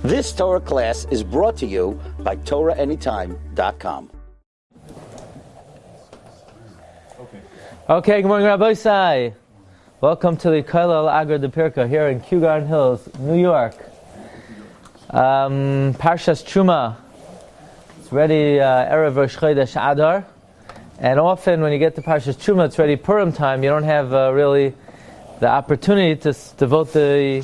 This Torah class is brought to you by TorahAnytime.com. Okay, good morning, Rabbi Sai. Welcome to the Kollel Agar de Pirka here in Kew Garden Hills, New York. Parshas Terumah. It's ready Erev Rosh Chodesh Adar. And often when you get to Parshas Terumah, it's ready Purim time. You don't have really the opportunity to devote the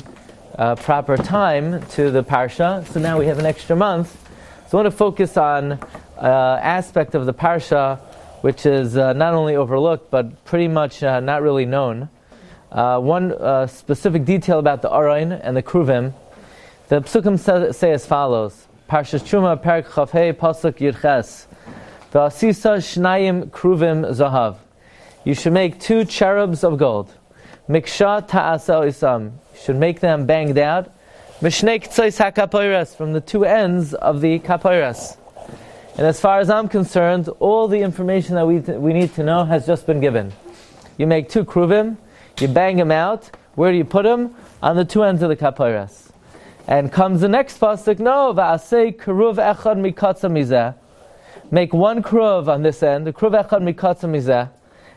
proper time to the Parsha. So now we have an extra month. So I want to focus on aspect of the Parsha which is not only overlooked, but pretty much not really known. One specific detail about the Aron and the Cherubim, the Psukim say as follows: Parshas Terumah, Perek Chavhei, Pasuk Yudches, V'asisa Shnayim Cherubim Zahav. You should make 2 cherubs of gold. Miksha Ta'asa Isam. You should make them banged out. Mishnei K'tzos HaKaporos, from the 2 ends of the Kaporos. And as far as I'm concerned, all the information that we need to know has just been given. You make 2 Cherubim, you bang them out. Where do you put them? On the 2 ends of the Kaporos. And comes the next pasuk, no, va'asei keruv echad mikatza mizeh. Make 1 keruv on this end, the keruv echad mikatza mizeh,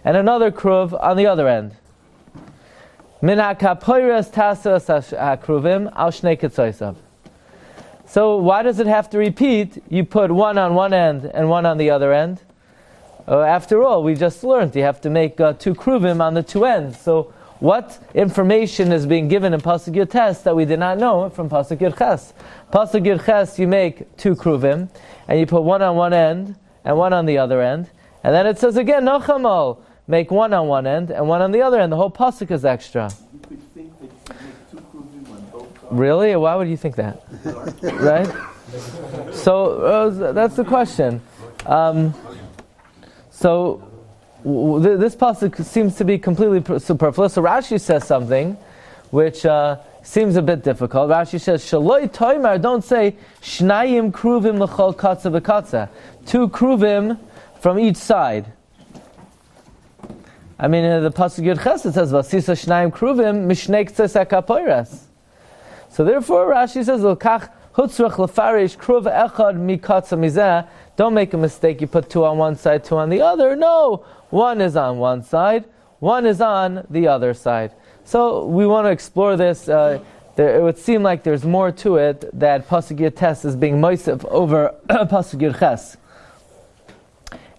and another keruv on the other end. Min ha'kaporos tasas ha'keruvim al shnei ketzosav. So why does it have to repeat? You put 1 on one end and 1 on the other end. After all, we just learned you have to make 2 Cherubim on the 2 ends. So what information is being given in Pasuk Yudches that we did not know from Pasuk Yudches? Pasuk Yudches, you make 2 Cherubim, and you put 1 on one end and 1 on the other end. And then it says again, Nochamal, make 1 on one end and 1 on the other end. The whole Pasuk is extra. Really? Why would you think that? Right? So that's the question. This pasuk seems to be completely superfluous. So Rashi says something which seems a bit difficult. Rashi says, "Shaloi toimar." Don't say shnayim kruvim l'chol katza v'katza. 2 kruvim from each side. I mean, in the pasuk Yudches it says, "Vasisa shnayim kruvim mishnei k'tzos hakaporos." So therefore, Rashi says, "L'kach hutzrach lefarish kruv echad mikatza mizeh." Don't make a mistake. You put 2 on one side, 2 on the other. No, 1 is on one side, 1 is on the other side. So we want to explore this. It would seem like there's more to it that Pasuk Yudches is being moisef over Pasuk Yudches.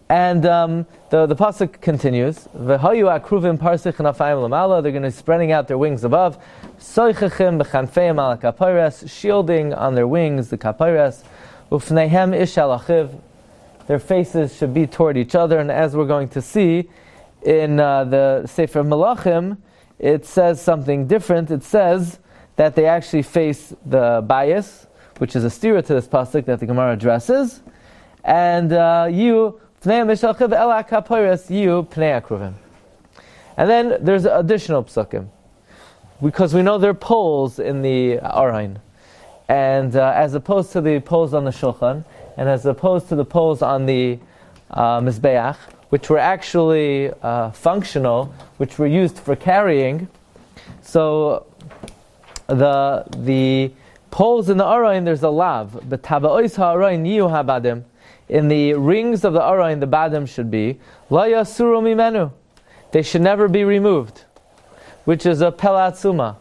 And the pasuk continues. V'hayu akruvim parsich nafayim lamala. They're going to be spreading out their wings above. Soichachim b'chanfeim al kaporos, shielding on their wings the kaporos. Ufneihem ish alachiv. Their faces should be toward each other. And as we're going to see in the Sefer Melachim, it says something different. It says that they actually face the bias, which is a stira to this pasuk that the Gemara addresses. And you. And then there's additional psukim, because we know there are poles in the Aron, and as opposed to the poles on the Shulchan, and as opposed to the poles on the Mizbeach, which were actually functional, which were used for carrying. So the poles in the Aron, there's a lav, b'taba'os ha'aron yiyu habadim. In the rings of the Aron, the badim should be la yasuru mimenu. They should never be removed, which is a pelatzuma.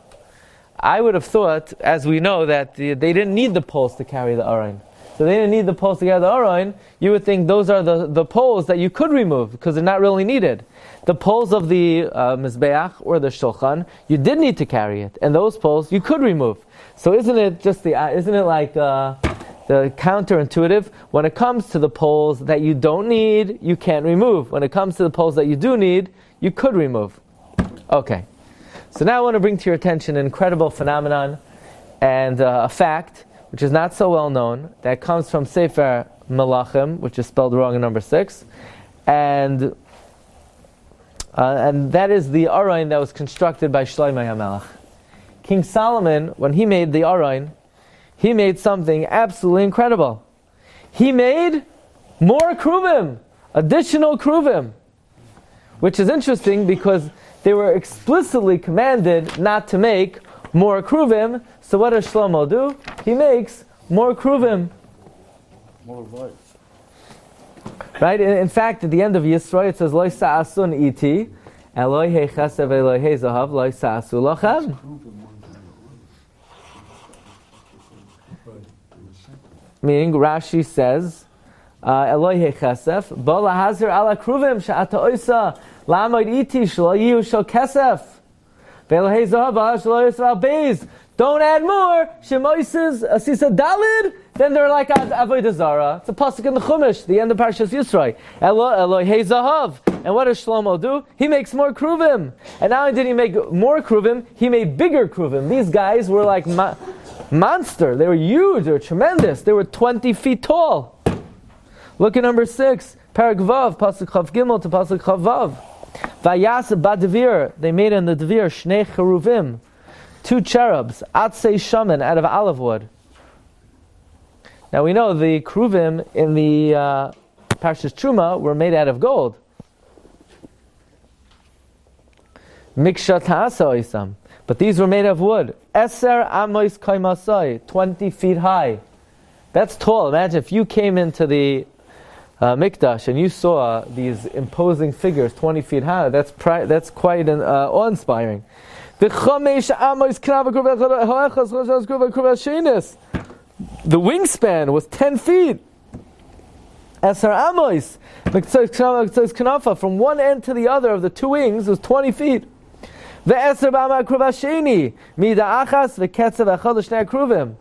I would have thought, as we know, that they didn't need the poles to carry the Aron. So they didn't need the poles to carry the Aron. You would think those are the poles that you could remove because they're not really needed. The poles of the Mizbeach or the Shulchan, you did need to carry it, and those poles you could remove. So isn't it like the counterintuitive? When it comes to the poles that you don't need, you can't remove. When it comes to the poles that you do need, you could remove. Okay. So now I want to bring to your attention an incredible phenomenon and a fact which is not so well known, that comes from Sefer Melachim, which is spelled wrong in number 6, and that is the Aron that was constructed by Shlomo Hamelech. King Solomon, when he made the Aron, he made something absolutely incredible. He made more Cherubim, additional Cherubim, which is interesting because they were explicitly commanded not to make more kruvim. So what does Shlomo do? He makes more kruvim. More what? Right? In fact, at the end of Yisro, it says, Lo sa'asun iti, Eloi hei chesed ve'eloi hei zahav, lo sa'asu lachem. Meaning, Rashi says, Eloi hei chesef, bo lahazir ala kruvim, she'ata oisa, la'amoid iti, shlo yihu shel kesef, ve'eloi hei zahav, shlo yisrael beis. Don't add more. Shemoises asisa dalid. Then they're like avodah zara. It's a pasuk in the Chumash, the end of Parshas Yisro. Eloi hei zahav. And what does Shlomo do? He makes more kruvim. And not only did he make more kruvim, he made bigger kruvim. These guys were like monster. They were huge. They were tremendous. They were 20 feet tall. Look at number 6, Parak Vav, pasuk Chav Gimel to pasuk Chav Vav. Vayas badavir. They made in the devir shnei cheruvim. 2 cherubs, atzei shaman, out of olive wood. Now we know the kruvim in the Parshas Terumah were made out of gold. Mikshat ha'asoi, but these were made of wood. Eser amois kaimasoi, 20 feet high. That's tall. Imagine if you came into the Mikdash and you saw these imposing figures 20 feet high. That's quite awe-inspiring. The wingspan was 10 feet. Esar Amois, from one end to the other of the 2 wings was 20 feet. The Esar Bama Kruvashini, Mida Achas, the Ketzav Echad Shnei Kruvim.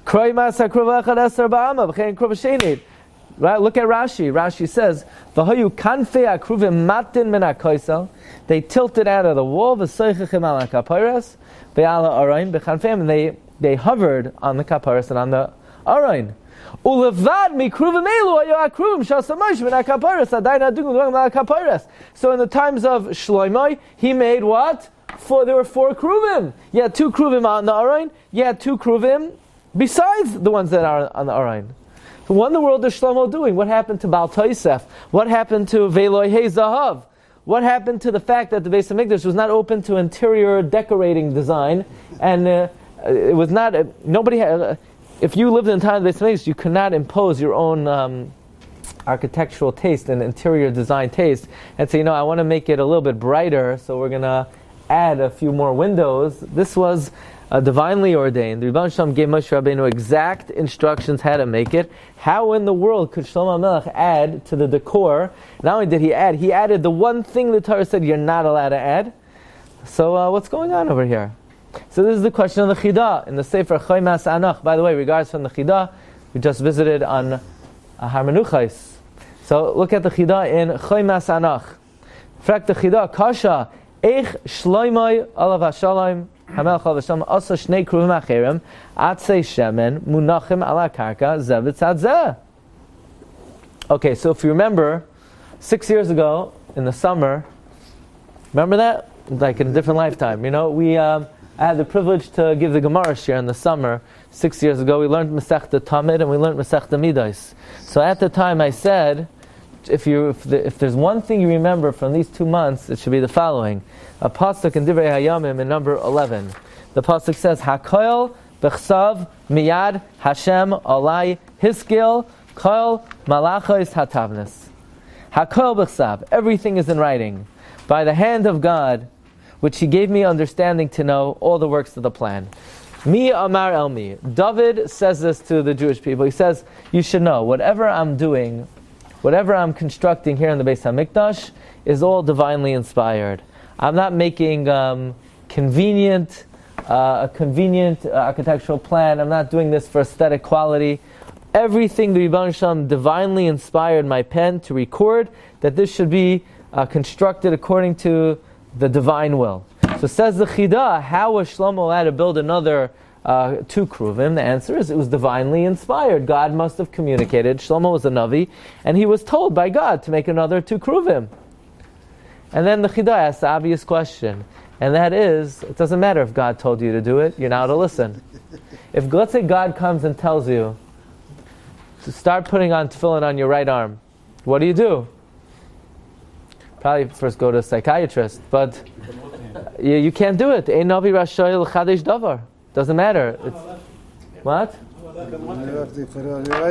Kroimas HaKruvachad Esar Bama, V'chein Kruvashini. Right, look at Rashi. Rashi says, "V'hayu kanfei akruvim matin min hakoisel." They tilted out of the wall, v'soichechim ala kaparas, ve'ala arayin b'chanfeim, and they hovered on the kaparas and on the arayin. Ulevad mikruvim elu hayu akruvim shasamosh min hakaparas adayin adugim l'vagim ala kaparas. So in the times of Shlomo, he made what? There were 4 kruvim. You had 2 kruvim on the arayin. You had 2 kruvim besides the ones that are on the arayin. What in the world is Shlomo doing? What happened to Baal Tosef? What happened to Ve'eloi hei zahav? What happened to the fact that the Beis HaMikdash was not open to interior decorating design, and it was not nobody had. If you lived in the time of the Beis HaMikdash, you could not impose your own architectural taste and interior design taste and say, I want to make it a little bit brighter, so we're going to add a few more windows. This was divinely ordained. The Rebbe Shalom gave Moshe Rabbeinu exact instructions how to make it. How in the world could Shlomo Hamelech add to the decor? Not only did he added the one thing the Torah said you're not allowed to add. So what's going on over here? So this is the question of the Chidah in the Sefer Chomas Anach. By the way, regards from the Chidah, we just visited on Har Menuchos. So look at the Chidah in Chomas Anach. Frak the Chidah, Kasha, Eich Shloimoi Alav HaShalom, Hamelech Alav HaShalom, Asa Shnei Kruvim Acherim, Atzei Shemen, Munachim Ala Karka, Zev Tzadzeh. Okay, so if you remember, 6 years ago, in the summer, remember that? Like in a different lifetime, I had the privilege to give the Gemara share in the summer. 6 years ago, we learned Masechta Tamid and we learned Masechta Midos. So at the time I said, if there's one thing you remember from these 2 months, it should be the following. A pasuk in Divrei Hayamim in number 11. The pasuk says, Hakoil b'chsav miyad Hashem alai hiskil koil malachos hatavnis. Hakoil b'chsav, everything is in writing, by the hand of God, which He gave me understanding to know all the works of the plan. Mi amar el mi. David says this to the Jewish people. He says, you should know, whatever I'm doing, whatever I'm constructing here in the Beis HaMikdash is all divinely inspired. I'm not making a convenient architectural plan. I'm not doing this for aesthetic quality. Everything the Rebbe Shalom divinely inspired my pen to record, that this should be constructed according to the divine will. So says the Chidah, how was Shlomo allowed to build another 2 kruvim? The answer is it was divinely inspired. God must have communicated. Shlomo was a Navi, and he was told by God to make another 2 kruvim. And then the Chidah asks the obvious question, and that is, it doesn't matter if God told you to do it, you're now to listen. If, let's say, God comes and tells you to start putting on tefillin on your right arm, what do? Probably first go to a psychiatrist, but you can't do it. Ein Navi Rashay l'chadesh davar. Doesn't matter. It's, what?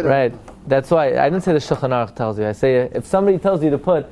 Right. That's why I didn't say the Shulchan Aruch tells you. I say if somebody tells you to put,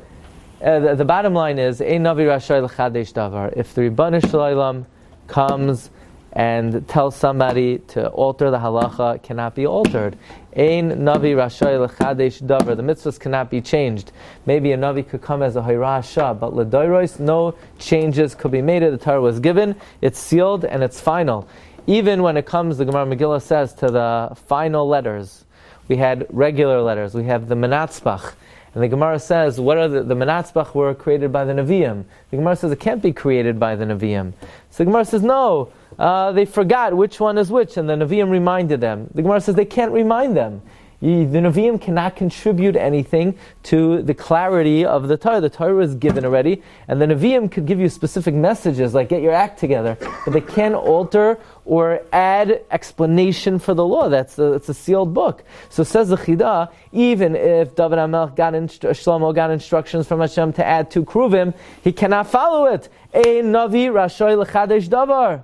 the bottom line is Ein Navi Rashay L'Chadesh Davar. If the Ribbon Shalom comes and tells somebody to alter the halacha, it cannot be altered. Ein Navi Rashay L'Chadesh Davar. The mitzvahs cannot be changed. Maybe a Navi could come as a Hayrasha, but L'Doiros, no changes could be made. The Torah was given, it's sealed, and it's final. Even when it comes, the Gemara Megillah says, to the final letters, we had regular letters, we have the Menatzbach. And the Gemara says, what are the Menatzbach were created by the Nevi'im. The Gemara says it can't be created by the Nevi'im. So the Gemara says, no, they forgot which one is which, and the Nevi'im reminded them. The Gemara says they can't remind them. The Nevi'im cannot contribute anything to the clarity of the Torah. The Torah is given already, and the Nevi'im could give you specific messages, like get your act together, but they can't alter or add explanation for the law. It's a sealed book. So says the Chidah, even if David Hamelech Shlomo got instructions from Hashem to add 2 Cherubim, he cannot follow it. Ein Navi Rashay L'Chadesh Davar.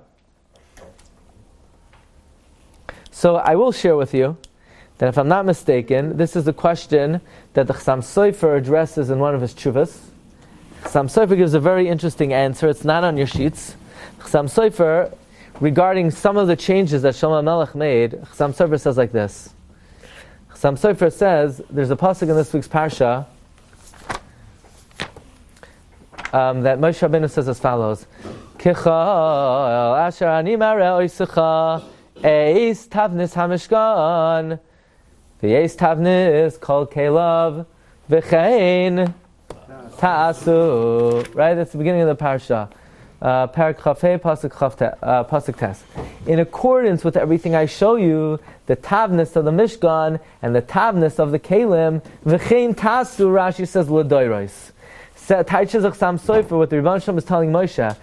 So I will share with you that if I'm not mistaken, this is a question that the Chassam Sofer addresses in one of his tshuvas. Chassam Sofer gives a very interesting answer. It's not on your sheets. Chassam Sofer, regarding some of the changes that Shlomo Hamelech made, Chassam Sofer says like this. Chassam Sofer says, there's a pasuk in this week's Parsha that Moshe Rabbeinu says as follows: Kichal asher ani mareh oisecha eis tavnis hamishkan v'yeis tavnis kol kelav v'chein ta'asu. Right, that's the beginning of the Parsha. Parak Chafei, Pasuk Tes. In accordance with everything I show you, the tavnis of the Mishkan and the tavnis of the Kelim, v'chein ta'asu, Rashi says, l'doiros. Taiches of Chassam Sofer, what the Rebbe Shem is telling Moshe,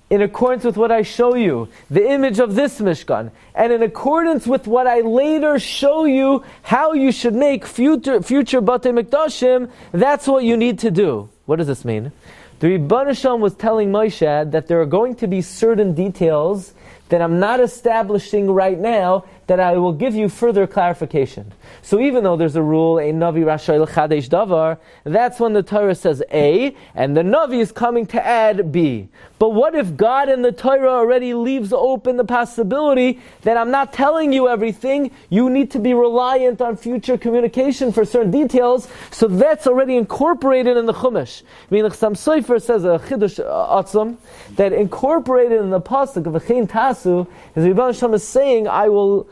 in accordance with what I show you, the image of this Mishkan, and in accordance with what I later show you, how you should make future Batei Mikdashim, that's what you need to do. What does this mean? The Rebbe Shem was telling Moshe that there are going to be certain details that I'm not establishing right now, that I will give you further clarification. So even though there's a rule, a Navi Rashay L'Chadesh Davar, that's when the Torah says A, and the Navi is coming to add B. But what if God in the Torah already leaves open the possibility that I'm not telling you everything, you need to be reliant on future communication for certain details, so that's already incorporated in the Chumash. I mean, the Chassam Sofer says a Chidush Atzum, that incorporated in the Pasuk of V'chein Tasu, is Rebbe Shem is saying, I'm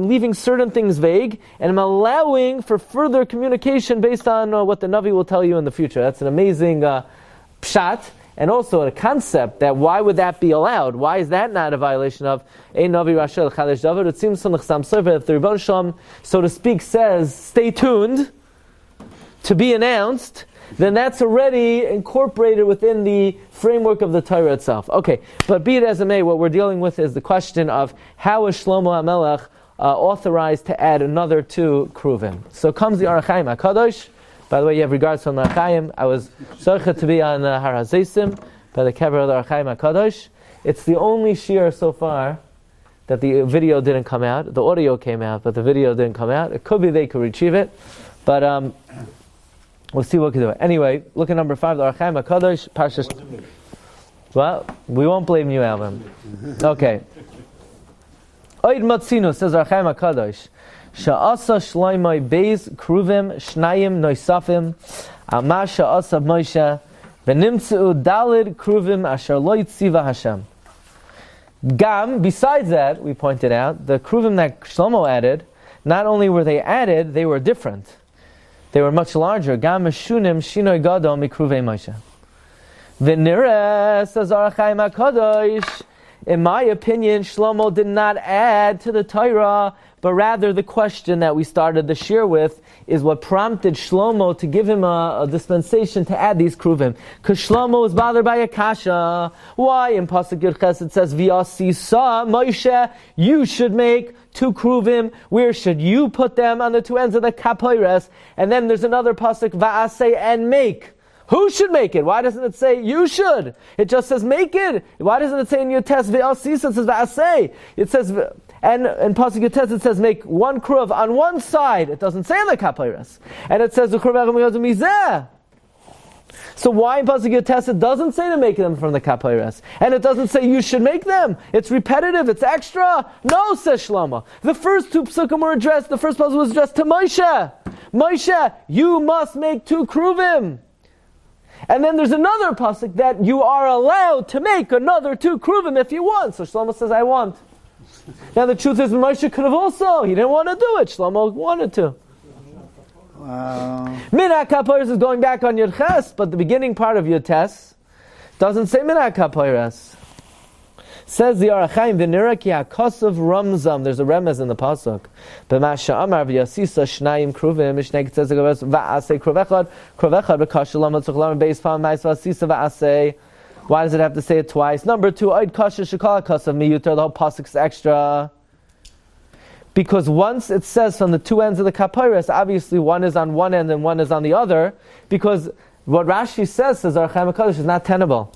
leaving certain things vague, and I'm allowing for further communication based on what the Navi will tell you in the future. That's an amazing pshat, and also a concept that why would that be allowed? Why is that not a violation of Ein Navi Rashay L'Chadesh Davar? It seems from the Chassam Sofer that the Rebbe Shem, so to speak, says, stay tuned, to be announced, then that's already incorporated within the framework of the Torah itself. Okay, but be it as it may, what we're dealing with is the question of how is Shlomo Hamelech authorized to add another 2 Cherubim. So comes the Orach Chaim HaKadosh. By the way, you have regards from the Orach Chaim. I was sorry to be on Har HaZeisim by the kever of the Orach Chaim HaKadosh. It's the only shiur so far that the video didn't come out. The audio came out, but the video didn't come out. It could be they could retrieve it, but we'll see what we can do. Anyway, look at number 5, the Orach Chaim HaKadosh, Parshas. Well, we won't blame you, Alvin. Okay. Oid Matzinu, says Orach Chaim HaKadosh, Sha'asa Shloimoi Beis Kruvim Shnayim Noisafim Amar Sha'asa Moshe V'nimtzeu Dalid Kruvim Asher Lo Yitziva Hashem. Gam, besides that, we pointed out, the Kruvim that Shlomo added, not only were they added, they were different. They were much larger. Gam Meshunim Shinoi Gadol Mikruvei Moshe. V'nireh, says Orach Chaim HaKadosh, in my opinion, Shlomo did not add to the Torah, but rather the question that we started the shiur with is what prompted Shlomo to give him a dispensation to add these Kruvim. Because Shlomo was bothered by a kasha. Why? In Pasuk Yud Ches it says, V'yasisa Moshe, you should make 2 Kruvim. Where should you put them? On the 2 ends of the Kapoires. And then there's another Pasuk, Va'aseh, and make. Who should make it? Why doesn't it say you should? It just says make it. Why doesn't it say in your test v'asisa? It says v'aseh. It says, and in Pasuk Yotes it says make one kruv on one side. It doesn't say on the kapayras. And it says mizeh. So why in Pasuk Yotes it doesn't say to make them from the kapayras? And it doesn't say you should make them. It's repetitive. It's extra. No, says Shlomo. The first two psukim were addressed. The first puzzle was addressed to Moshe. Moshe, you must make 2 kruvim. And then there's another pasuk that you are allowed to make another 2 kruvim if you want. So Shlomo says, I want. Now the truth is, Moshe could have also. He didn't want to do it. Shlomo wanted to. Minhag HaPoros is going back on Yud Ches, but the beginning part of Yud Tes doesn't say Minhag HaPoros. Says the Arachaim, V'nira ki ha'kosav ramzam. There's a remez in the pasuk. B'masha amar v'yasisa shnayim kruvim. Mishnei Ketzez v'asei kruv echad v'kasha lama tzuk lama beis pam ma'is v'asisa v'asei. Why does it have to say it twice? Number 2, oid kasha shekal ha'kosav miyuter. The whole pasuk is extra. Because once it says from the 2 ends of the kapayras, obviously one is on one end and one is on the other. Because what Rashi says Arachaim HaKadosh is not tenable.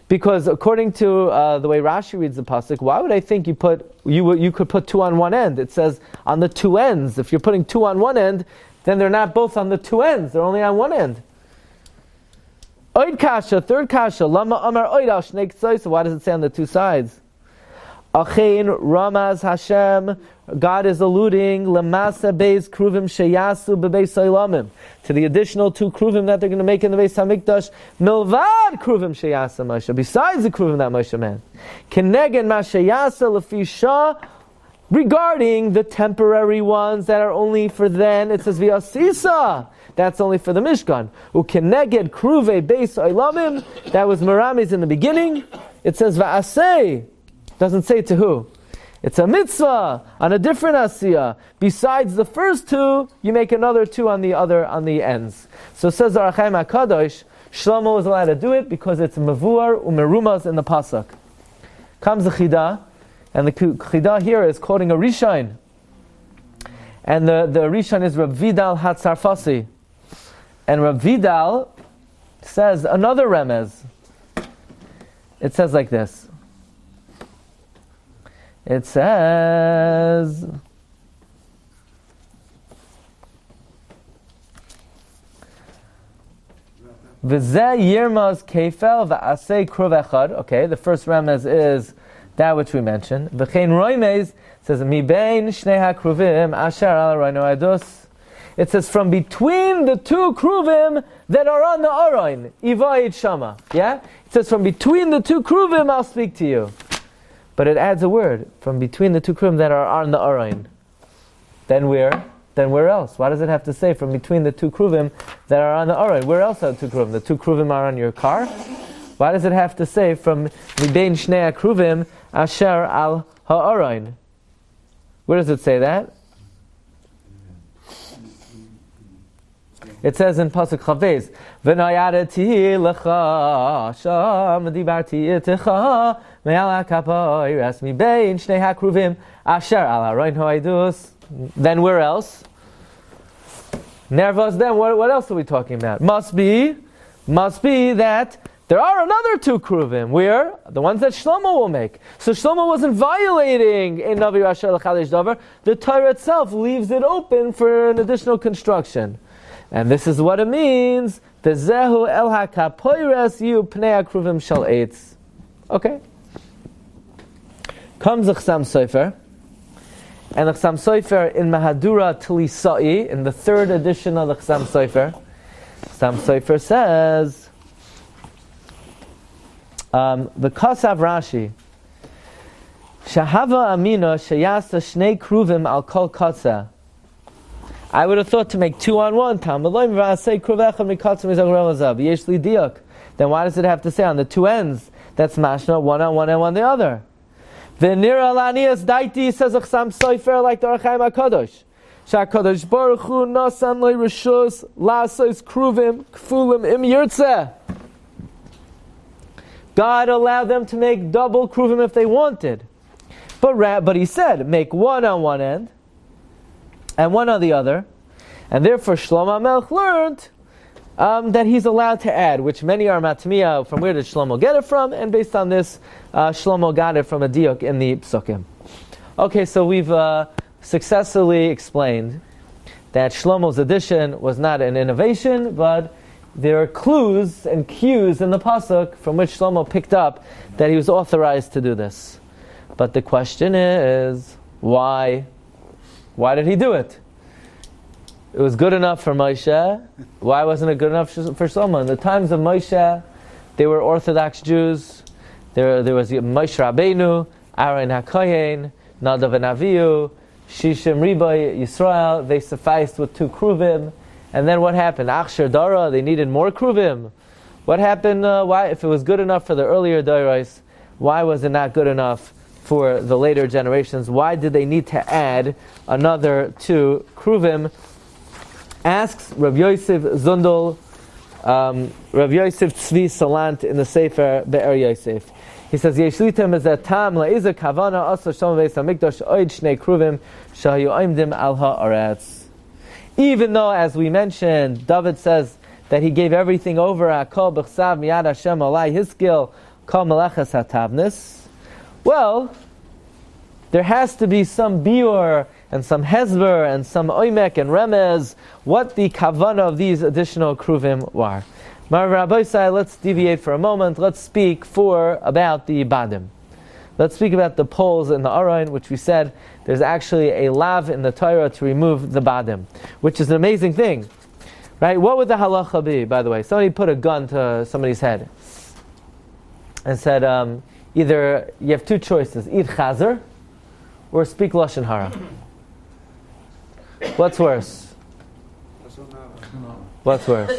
Because according to the way Rashi reads the pasuk, why would I think you could put 2 on one end? It says on the 2 ends. If you're putting 2 on one end, then they're not both on the 2 ends. They're only on one end. Oid kasha, third kasha. Lama amar oid al shnei ktsois. So why does it say on the 2 sides? Achein Ramaz Hashem. God is alluding lemasa beis kruvim sheyasu bebeis olamim, to the additional 2 kruvim that they're going to make in the Beis Hamikdash. Milvad kruvim sheyasa Moshe, besides the kruvim that Moshe made. Kenegen ma sheyasa lefi shah, regarding the temporary ones that are only for then. It says v'asisa. That's only for the Mishkan. Ukeneged kruve beis olamim. That was Meramis in the beginning. It says v'asei. Doesn't say to who. It's a mitzvah on a different asiyah. Besides the first 2, you make another 2 on the ends. So says Arachaim HaKadosh, Shlomo was allowed to do it because it's mevuar umerumas in the pasuk. Comes the chidah, and the chidah here is quoting a Rishon, and the Rishon is Rav Vidal Hatzarfasi, and Rav Vidal says another remez. It says like this. It says, V'zeh yirmaz kefel v'asei kruv echad. Okay, the first remez is that which we mentioned. V'chein roimez says, Mi bein shnei ha-kruvim asher al roino adus. It says, from between the 2 kruvim that are on the aroin, ivayit shama. Yeah? It says, from between the 2 kruvim I'll speak to you. But it adds a word, from between the 2 kruvim that are on the aroin. Then where else? Why does it have to say from between the 2 kruvim that are on the aroin? Where else are the 2 kruvim? The 2 kruvim are on your car? Why does it have to say from mibein shnei kruvim asher al ha'aroin? Where does it say that? It says in Pasuk Chavez, V'nayadati lecha sham dibarti itecha me'al ha'kaporos mibein shnei ha'kruvim asher al ha'aroin ha'idus. Then where else? Nervous. Then what else are we talking about? Must be that there are another 2 kruvim. Where? The ones that Shlomo will make. So Shlomo wasn't violating in Navi Asher l'Chadash Davar. The Torah itself leaves it open for an additional construction. And this is what it means. V'zehu el ha'kaporos yu pnei ha'kruvim shel eitz. Okay. Comes the Chassam Sofer. And the Chassam Sofer in Mahadura Tlisai, in the 3rd edition of the Chassam Sofer, says, the Kasav Rashi, Shahava Amina Shayasa Shnei Kruvim al Kol Katsa. I would have thought to make 2 on 1. Then why does it have to say on the 2 ends? That's mashna, 1 on 1 and 1 on the other. V'nira lanias daiti, says a Chassam Sofer, like the Arachaim HaKadosh. Sha'kadosh Baruch Hu nasan lo rishus la'asos kruvim kfulim im yirtzeh. God allowed them to make double kruvim if they wanted. But he said, make 1 on one end and 1 on the other. And therefore Shlomo Hamelech learned that he's allowed to add, which many are matmiya. From where did Shlomo get it from? And based on this, Shlomo got it from a diuk in the psukim. Okay, so we've successfully explained that Shlomo's addition was not an innovation, but there are clues and cues in the pasuk from which Shlomo picked up that he was authorized to do this. But the question is, why? Why did he do it? It was good enough for Moshe. Why wasn't it good enough for Shlomo? In the times of Moshe, they were Orthodox Jews. There was Moshe Rabbeinu, Aaron HaKohen, Nadav and Avihu, Shishim Riboy, Yisrael. They sufficed with 2 Cherubim. And then what happened? Achsher Dara, they needed more Cherubim. What happened? Why, if it was good enough for the earlier Doros, why was it not good enough for the later generations? Why did they need to add another 2 Cherubim? Asks Rav Yosef Zundel, Rav Yosef Tzvi Salant in the Sefer Be'er Yosef. He says, Yeshlitem is a tam la'iza kavana asa shom veis hamikdash oid shnei kruvim shahayu oimdim al ha'aretz. Even though, as we mentioned, David says that he gave everything over, Akol b'chsav miyad Hashem alai, his skill, kol meleches hatavnis. Well, there has to be some biur and some hezber and some oimek and remez, what the kavana of these additional kruvim were. Rabbi say, let's deviate for a moment. Let's speak about the badim. Let's speak about the poles in the aron, which we said there's actually a lav in the Torah to remove the badim, which is an amazing thing, right? What would the halacha be, by the way? Somebody put a gun to somebody's head and said, either you have 2 choices, eat chazer or speak lashon hara. What's worse? What's worse?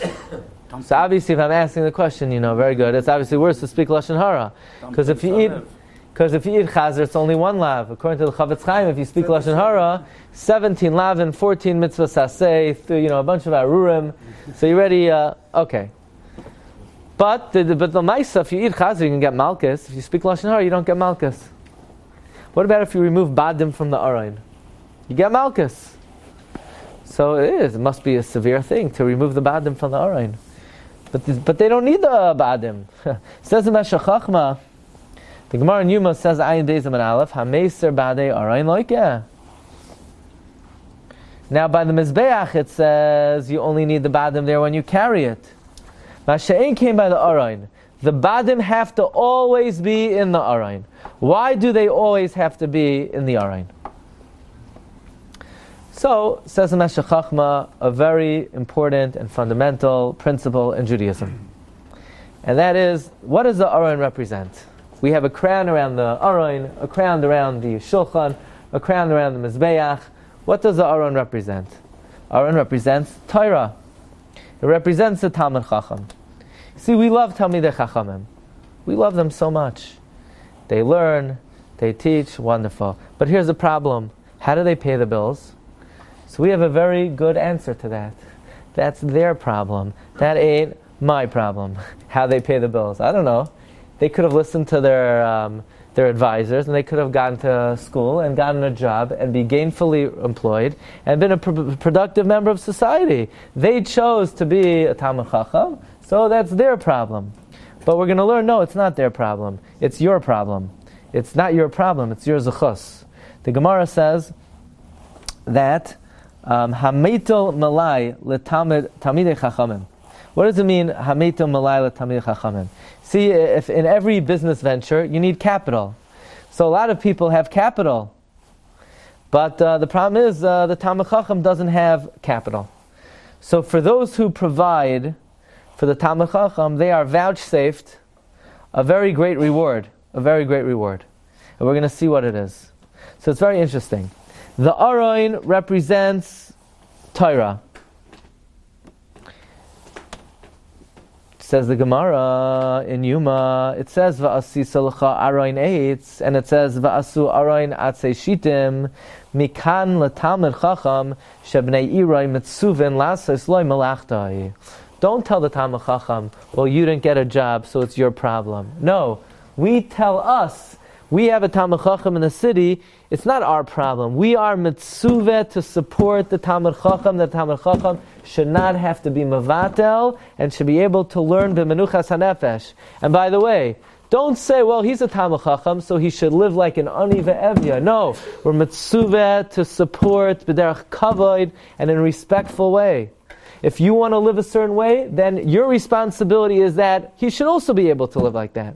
So obviously, if I'm asking the question, very good. It's obviously worse to speak lashon hara, because if you eat chazer, it's only 1 lav. According to the Chavetz Chaim, if you speak lashon hara, 17 lav and 14 mitzvahs saseh, a bunch of arurim. So you're ready. Okay. But the ma'isa, if you eat chazer, you can get malchus. If you speak lashon hara, you don't get malchus. What about if you remove badim from the aron? You get malchus. So it must be a severe thing to remove the badim from the aron. But they don't need the badim. Says in Meshech Chachma, the Gemara in Yuma says, Ayin Beis Amud Aleph, Hameser Badei Aron Loikeh. Now by the Mizbeach it says you only need the badim there when you carry it. Masha'in came by the aron. The badim have to always be in the aron. Why do they always have to be in the aron? So, says the Meshech Chachma, a very important and fundamental principle in Judaism. And that is, what does the aron represent? We have a crown around the aron, a crown around the shulchan, a crown around the mizbeach. What does the aron represent? Aron represents Torah. It represents the Talmid Chacham. See, we love Talmidei Chachamim. We love them so much. They learn, they teach, wonderful. But here's the problem. How do they pay the bills? So we have a very good answer to that. That's their problem. That ain't my problem. How they pay the bills. I don't know. They could have listened to their advisors, and they could have gone to school and gotten a job and be gainfully employed and been a productive member of society. They chose to be a Talmid Chacham, so that's their problem. But we're going to learn, no, it's not their problem. It's your problem. It's not your problem. It's your zechus. The Gemara says that Hametel Malai Talmidei Chachamim. What does it mean, Hametel Malai Talmidei Chachamim? See, if in every business venture, you need capital. So a lot of people have capital. But the problem is, the Talmid Chacham doesn't have capital. So for those who provide for the Talmid Chacham, they are vouchsafed a very great reward. A very great reward. And we're going to see what it is. So it's very interesting. The aron represents Torah. Says the Gemara in Yuma, it says Va'asisa lecha aron eitz, and it says Va'asu aron atzei shitim mikan letalmid chacham shebnei iroi mitzuvin lasos loy malachtai. Don't tell the Talmid Chacham, well, you didn't get a job, so it's your problem. No, we tell us, We have a Talmid Chacham in the city. It's not our problem. We are mitzuveh to support the Talmid Chacham. The Talmid Chacham should not have to be mevatel and should be able to learn b'menuchas hanefesh. And by the way, don't say, well, he's a Talmid Chacham, so he should live like an ani ve'evya. No, we're mitzuveh to support b'derech kavod and in a respectful way. If you want to live a certain way, then your responsibility is that he should also be able to live like that.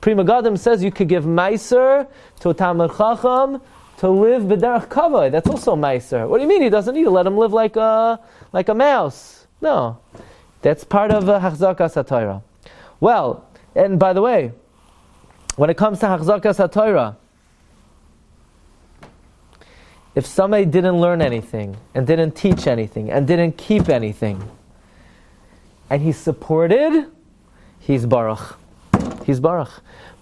Pri Megadim says you could give meiser to a Talmid Chacham to live b'derech kavod. That's also meiser. What do you mean? He doesn't need to let him live like a mouse. No, that's part of Hachzakas HaTorah. Well, and by the way, when it comes to Hachzakas HaTorah, if somebody didn't learn anything, and didn't teach anything, and didn't keep anything, and he's supported, he's baruch. He's baruch.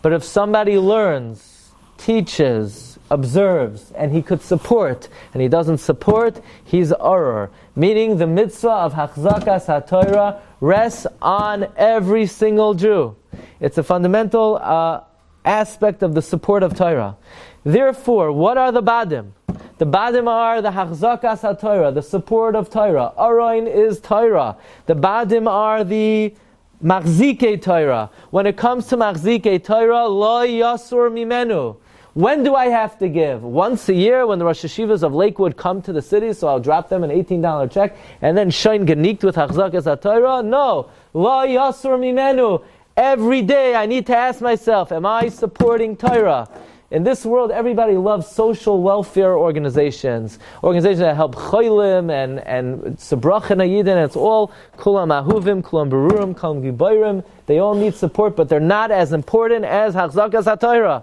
But if somebody learns, teaches, observes, and he could support, and he doesn't support, he's arur. Meaning the mitzvah of Hachzakas HaTorah rests on every single Jew. It's a fundamental aspect of the support of Torah. Therefore, what are the badim? The badim are the Hachzakas HaTorah, the support of Torah. Aroin is Torah. The badim are the Machzikei Torah. When it comes to Machzikei Torah, Lo Yasur Mimenu. When do I have to give? Once a year when the Rosh Hashivas of Lakewood come to the city, so I'll drop them an $18 check, and then shine genikt with Hachzakas HaTorah? No. Lo Yasur Mimenu. Every day I need to ask myself, am I supporting Torah? In this world, everybody loves social welfare organizations that help cholim and sabrach and ayidin. It's all kulam ahuvim, kulam berurim, kulam gibayrim. They all need support, but they're not as important as Hachzakas HaTorah.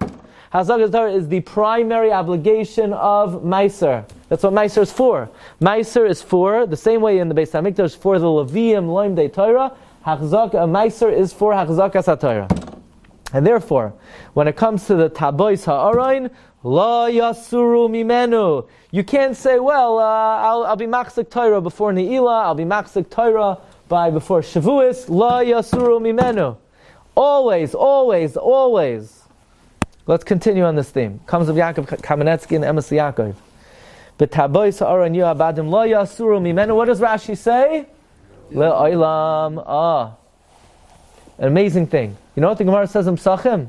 Hachzakas HaTorah is the primary obligation of Meiser. That's what Meiser is for. Meiser is for, the same way in the Beis HaMikdash, for the Leviim, Loim Dei Torah, Meiser is for Hachzakas HaTorah. And therefore, when it comes to the Tabois Ha'arain, La Yasuru Mimenu. You can't say, well, I'll be Machzik Torah before Ne'ilah, I'll be Machzik Torah before Shavuos, La Yasuru Mimenu. Always, always, always. Let's continue on this theme. Comes of Yaakov Kamenetsky and Emes Yaakov. But Tabois Ha'arain Yu'abadim La Yasuru Mimenu. What does Rashi say? Le'olam. An amazing thing. You know what the Gemara says in Psachim?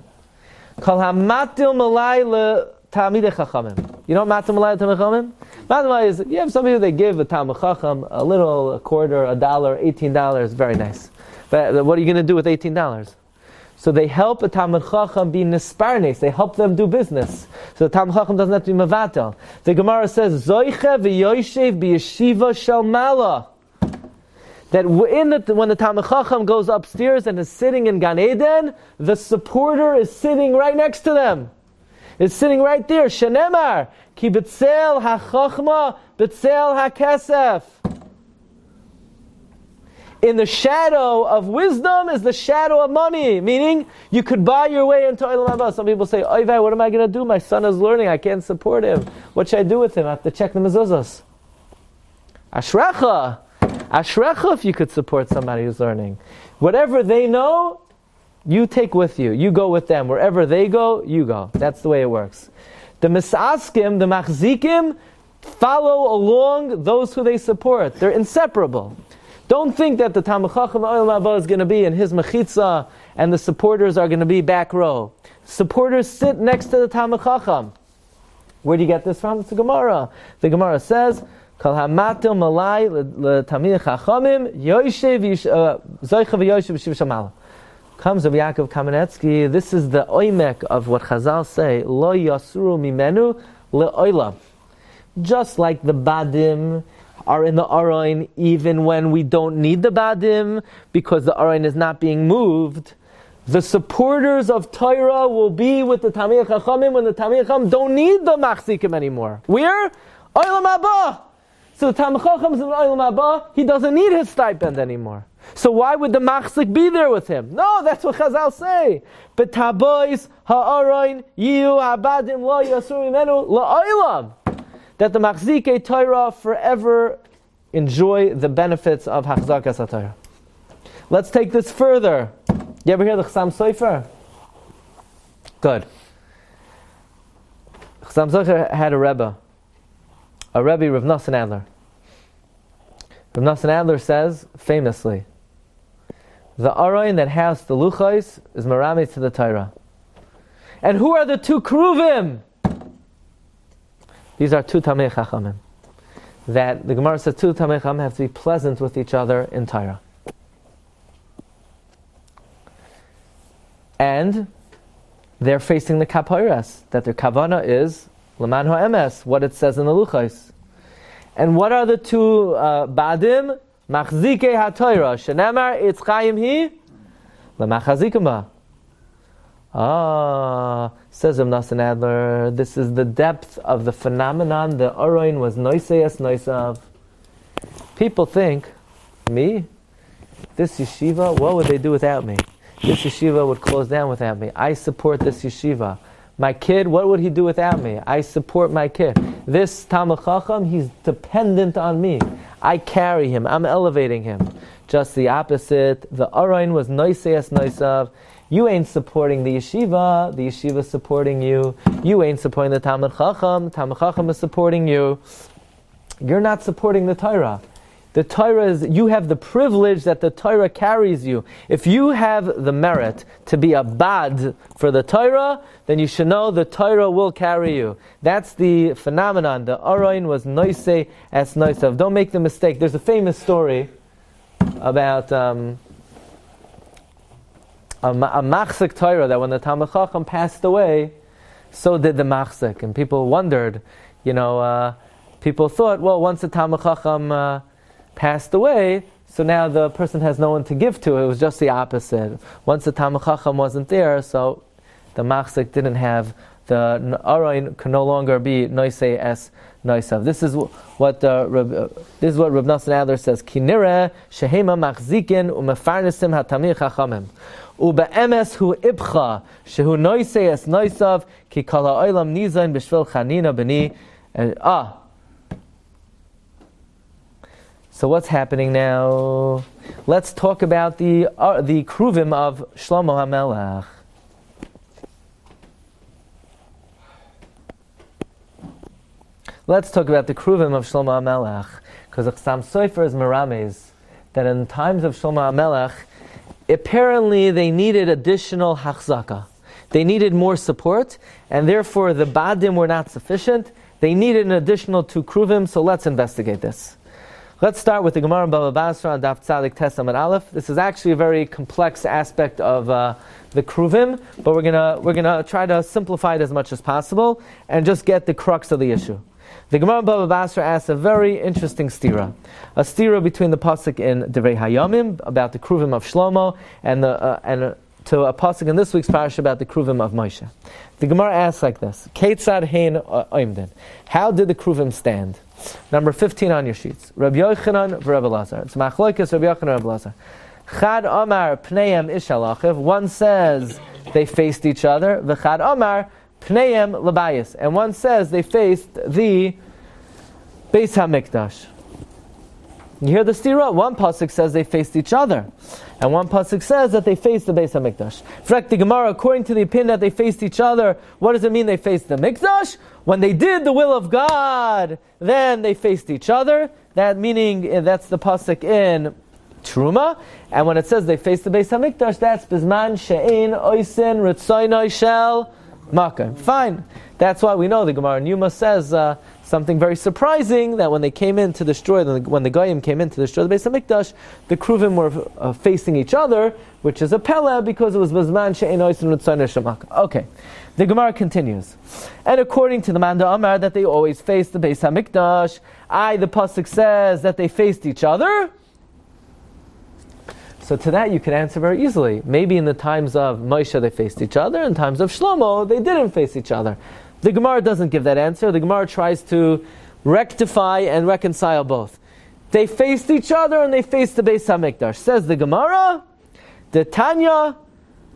Kol hamatil malai le'tamidei chachamim. You know what matil malai le'tamidei chachamim? Matil malai is, you have somebody they give a Talmid Chacham a little, a quarter, $1, $18, very nice. But what are you going to do with $18? So they help a Talmid Chacham be nisparnes. They help them do business. So the Talmid Chacham doesn't have to be mevatel. The Gemara says, Zoiche v'yoshev b'yeshiva shel malah. That when the Talmid Chacham goes upstairs and is sitting in Gan Eden, the supporter is sitting right next to them. It's sitting right there. Shenemar, ki b'tzel ha'chachma, b'tzel ha'kesef. In the shadow of wisdom is the shadow of money. Meaning, you could buy your way into Olam Haba. Some people say, Oivai, what am I going to do? My son is learning. I can't support him. What should I do with him? I have to check the mezuzos. Ashrecha. Ashrecha if you could support somebody who's learning. Whatever they know, you take with you. You go with them. Wherever they go, you go. That's the way it works. The misaskim, the machzikim, follow along those who they support. They're inseparable. Don't think that the Talmid Chacham Olam Haba is going to be in his mechitza and the supporters are going to be back row. Supporters sit next to the Talmid Chacham. Where do you get this from? It's the Gemara. The Gemara says, Kol hamatil malai le'tamidei chachamim yoshev zoicha v'yoshev b'shiva shamala. Comes of Yaakov Kamenetsky. This is the oimek of what Chazal say. Lo yasuru mimenu le'olam. Just like the badim are in the Aroin even when we don't need the badim because the Aroin is not being moved. The supporters of Torah will be with the Tamei Chachamim when the Tamei Chachamim don't need the Machzikim anymore. Where? Olam Haba. So the Talmid Chacham is in Olam Haba, he doesn't need his stipend anymore. So why would the Machzik be there with him? No, that's what Chazal say. But Tabois ha'aroin yiu habadim lo yasur mimenu la'olam. That the Machzikei Torah forever enjoy the benefits of Hachzakas HaTorah. Let's take this further. You ever hear the Chassam Sofer? Good. Chassam Sofer had a Rebbe, Rav Nosson Adler. Rav Nosson Adler says, famously, the Aron that housed the Luchos is Marami to the Torah. And who are the two Cherubim? These are two Tamei Chachamim. That the Gemara says two Tamei Chachamim have to be pleasant with each other in Torah. And they're facing the Kapoiras, that their Kavana is Leman HaEmes, what it says in the Luchos. And what are the two Badim? Machzikei HaTorah, Shenemar Eitz Chaim Hi, Lemachazikam Ba. Says Rav Nosson Adler, this is the depth of the phenomenon. The Aron was Noisei Noisav. People think, me? This yeshiva, what would they do without me? This yeshiva would close down without me. I support this yeshiva. My kid, what would he do without me? I support my kid. This Talmid Chacham, he's dependent on me. I carry him. I'm elevating him. Just the opposite. The Aron was Noisei Noisav. You ain't supporting the yeshiva is supporting you. You ain't supporting the Talmid Chacham is supporting you. You're not supporting the Torah. The Torah is, you have the privilege that the Torah carries you. If you have the merit to be a bad for the Torah, then you should know the Torah will carry you. That's the phenomenon. The Aron was Noisei as Noisav. Don't make the mistake. There's a famous story about a machzik Torah, that when the Talmid Chacham passed away, so did the machzik. And people wondered, people thought, well, once the Talmid Chacham passed away, so now the person has no one to give to. It was just the opposite. Once the Talmid Chacham wasn't there, so the machzik didn't have, the Aron could no longer be Noisei es Noisav. This is what Rav Nosson Adler says. Kinira shehema machzikin umefarnesim hatamid chachamim ubeemes hu ibcha shehu Noisei es Noisav ki kol ha'olam nizayin b'shvil chanina b'ni. So what's happening now? Let's talk about the Cherubim of Shlomo Hamelech. Let's talk about the Cherubim of Shlomo Hamelech, because the Chassam Sofer is merames that in times of Shlomo Hamelech, apparently they needed additional hachzaka. They needed more support, and therefore the Badim were not sufficient. They needed an additional two Cherubim, so let's investigate this. Let's start with the Gemara in Baba Basra on Daf Tzadik Tes Amud Aleph. This is actually a very complex aspect of the Cherubim, but we're gonna try to simplify it as much as possible and just get the crux of the issue. The Gemara in Baba Basra asks a very interesting stira, a stira between the pasuk in Divrei Hayamim about the Cherubim of Shlomo and to a pasuk in this week's Parsha about the Cherubim of Moshe. The Gemara asks like this: Keitzad hein oimden? How did the Cherubim stand? Number 15 on your sheets. Rabbi Yochanan v'Rabbi Lazar. It's Machlokes Rabbi Yochanan and Rabbi Lazar. Chad Amar Pneihem Ishalachiv. One says they faced each other. V'chad Amar Pneihem Labayis. And one says they faced the Beis HaMikdash. You hear the stira? One pasuk says they faced each other, and one pasuk says that they faced the Beis HaMikdash. Frek the Gemara, according to the opinion that they faced each other, what does it mean they faced the Mikdash? When they did the will of God, then they faced each other. That meaning, that's the pasuk in Terumah. And when it says they faced the Beis HaMikdash, that's Bizman She'ein Oisin Ritzoynoi Shel Makkah. Fine. That's why we know the Gemara in Yuma says something very surprising, that when they came in to destroy, when the Goyim came in to destroy the Beis HaMikdash, the Cherubim were facing each other, which is a pele because it was Bizman She'ein Oisin Ritzoynoi Shel Makkah. Okay. The Gemara continues. And according to the Manda Amar, that they always faced the Beis HaMikdash, the pasuk says that they faced each other. So to that you can answer very easily. Maybe in the times of Moshe they faced each other, in times of Shlomo they didn't face each other. The Gemara doesn't give that answer. The Gemara tries to rectify and reconcile both. They faced each other and they faced the Beis HaMikdash. Says the Gemara, the Tanya,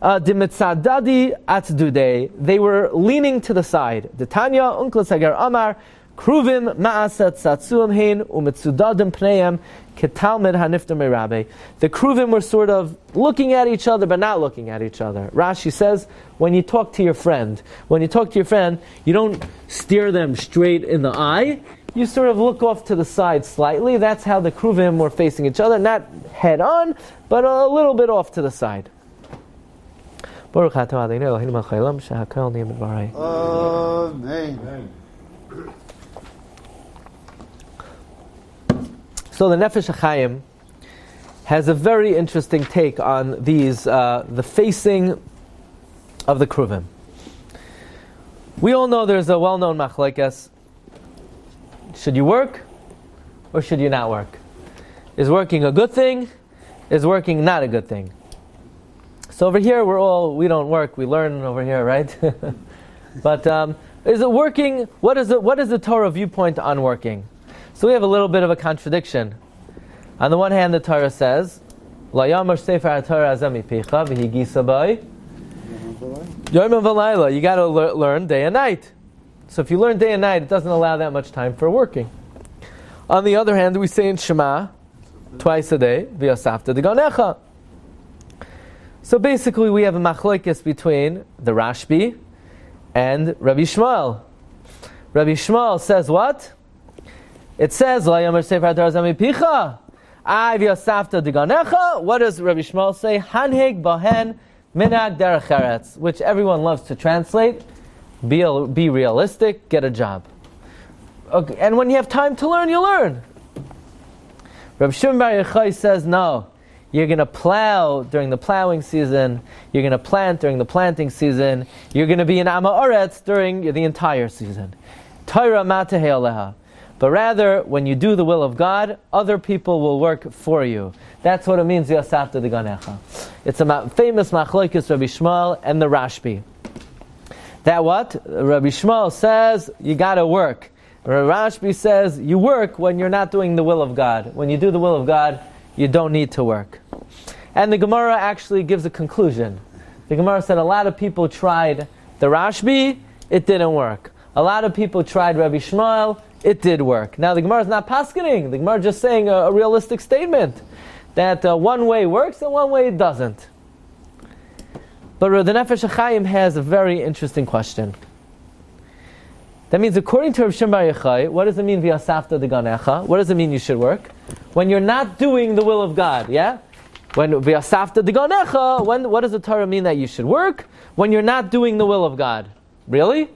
Dimitzadadi Atdude. They were leaning to the side. The Tanya, Unkla Sagar Amar, Kruvim ma'asat satsuam hein umetsudadim pneim ketalmid hanifter merabe. The Kruvim were sort of looking at each other, but not looking at each other. Rashi says, when you talk to your friend, you don't steer them straight in the eye. You sort of look off to the side slightly. That's how the Kruvim were facing each other, not head on, but a little bit off to the side. Baruch atah Adonai Eloheinu melech haolam shehakol nהיה b'dvarai. Amen. So the Nefesh HaChaim has a very interesting take on these, the facing of the Kruvim. We all know there's a well-known machlokes. Should you work or should you not work? Is working a good thing? Is working not a good thing? So over here we don't work, we learn over here, right? But is it working? What is the Torah viewpoint on working? So we have a little bit of a contradiction. On the one hand, the Torah says, "La yamar sefer haTorah azeh mipicha v'higisa bai yom v'layla." You got to learn day and night. So if you learn day and night, it doesn't allow that much time for working. On the other hand, we say in Shema twice a day, v'yasafta deganecha. So basically, we have a machlokes between the Rashbi and Rabbi Shmuel. Rabbi Shmuel says what? It says, "La yamar sefer haTorah azeh mipicha v'yasafta deganecha." What does Rabbi Shmuel say? Hanheg bahen minhag derech eretz, which everyone loves to translate. Be realistic, get a job. Okay, and when you have time to learn, you learn. Rabbi Shimon Bar Yochai says, no, you're going to plow during the plowing season, you're going to plant during the planting season, you're going to be in Ama Oretz during the entire season. Torah matehei aleha. But rather, when you do the will of God, other people will work for you. That's what it means, Yasafta deganecha. It's a famous machlokes Rabbi Shmuel and the Rashbi. That what? Rabbi Shmuel says, you gotta work. Rabbi Rashbi says, you work when you're not doing the will of God. When you do the will of God, you don't need to work. And the Gemara actually gives a conclusion. The Gemara said a lot of people tried the Rashbi, it didn't work. A lot of people tried Rabbi Shmuel, it did work. Now the Gemara is not paskening. The Gemara is just saying a realistic statement. That one way works and one way it doesn't. But the Nefesh HaChaim has a very interesting question. That means, according to Rabbi Shimon Bar Yochai, what does it mean v'yasafta deganecha? What does it mean you should work? When you're not doing the will of God, yeah? When v'yasafta deganecha, what does the Torah mean that you should work? When you're not doing the will of God. Really?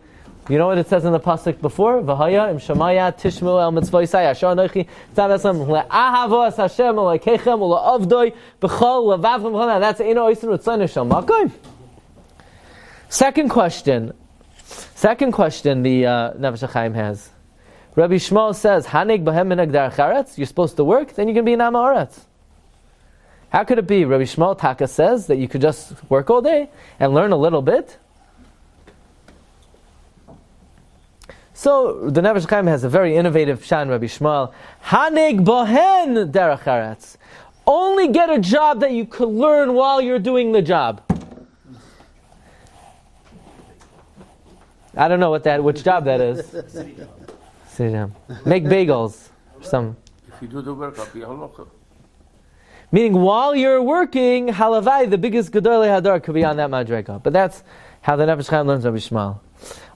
You know what it says in the pasuk before? V'haya im shamaya tishmu el mitzvosai asher anochi tzavasam le'ahavos Hashem le'keichem ule'avdoi b'chol levavim. That's eino oisin ritzon shel makom. Second question the Nefesh HaChaim has. Rabbi Shmuel says, Hanig bahem minhag derech eretz, you're supposed to work, then you can be in Ama Oretz. How could it be? Rabbi Shmuel Taka says that you could just work all day and learn a little bit. So the Nefesh HaChaim has a very innovative shan, Rabbi Shmuel. Hanig bahen derech eretz. Only get a job that you could learn while you're doing the job. I don't know which job that is. Make bagels. If you do the work, I'll be halacha. Meaning, while you're working, halavai, the biggest gedolei hadar, could be on that madrega. But that's how the Nefesh HaChaim learns Rabbi Shmuel.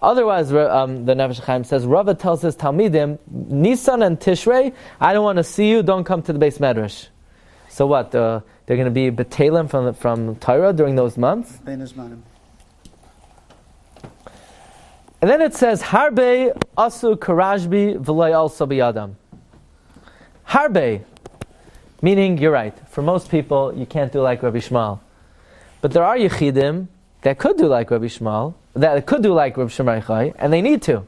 Otherwise, the Nefesh HaChaim says, Rava tells his Talmidim, Nisan and Tishrei, I don't want to see you, don't come to the base medrash. So what? They're going to be betelim from Torah during those months? And then it says, Harbe asu karajbi v'lay also biyadam. Harbe, meaning, you're right, for most people, you can't do like Rabbi Shmuel. But there are yechidim that could do like Rabbi Shmuel, that could do like Rabbi Shimon Bar Yochai, and they need to.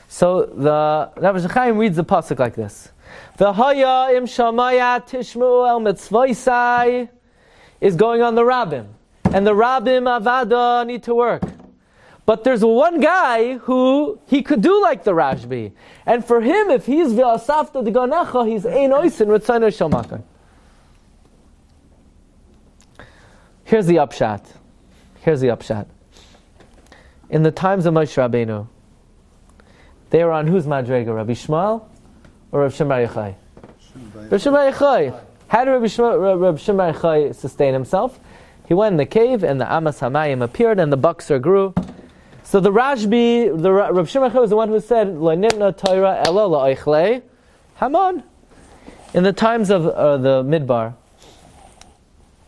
So the Nefesh HaChaim reads the pasuk like this: V'haya im shamaya tishmu el mitzvosai is going on the Rabbim, and the Rabbim avada need to work. But there's one guy who he could do like the Rashbi, and for him, if he's v'asafta deganecha, he's ein oisin ritzayna shel makom. Here's the upshot. In the times of Moshe Rabbeinu, They were on whose madrega, Rabbi Shmuel or Rabbi Shimon Bar Yochai? Rabbi Shimon Bar Yochai. How did Rabbi Shimon Bar Yochai sustain himself? He went in the cave, and the Amas Hamayim appeared, and the buxer grew. So the Rabbi Shimon Bar Yochai was the one who said, "Lo nitna Torah elo la'oichlei Haman." In the times of the Midbar,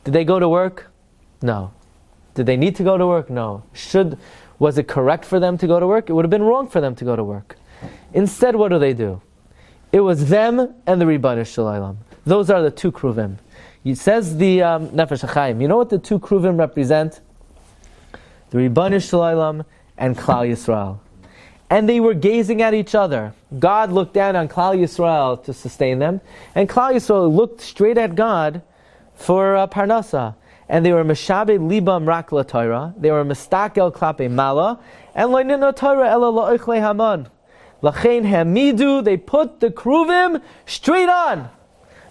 did they go to work? No. Did they need to go to work? No. Was it correct for them to go to work? It would have been wrong for them to go to work. Instead, what do? It was them and the Ribbon Shalom. Those are the two Kruvim. It says the Nefesh HaChaim. You know what the two Kruvim represent? The Ribbon Shalom and Klal Yisrael. And they were gazing at each other. God looked down on Klal Yisrael to sustain them, and Klal Yisrael looked straight at God for Parnasa. And they were Meshabe Libam Rak LaTorah. They were Mistakel Klape Mala. And Loinino Torah Ela La'ochle Haman. Lachein Hamidu, they put the Kruvim straight on.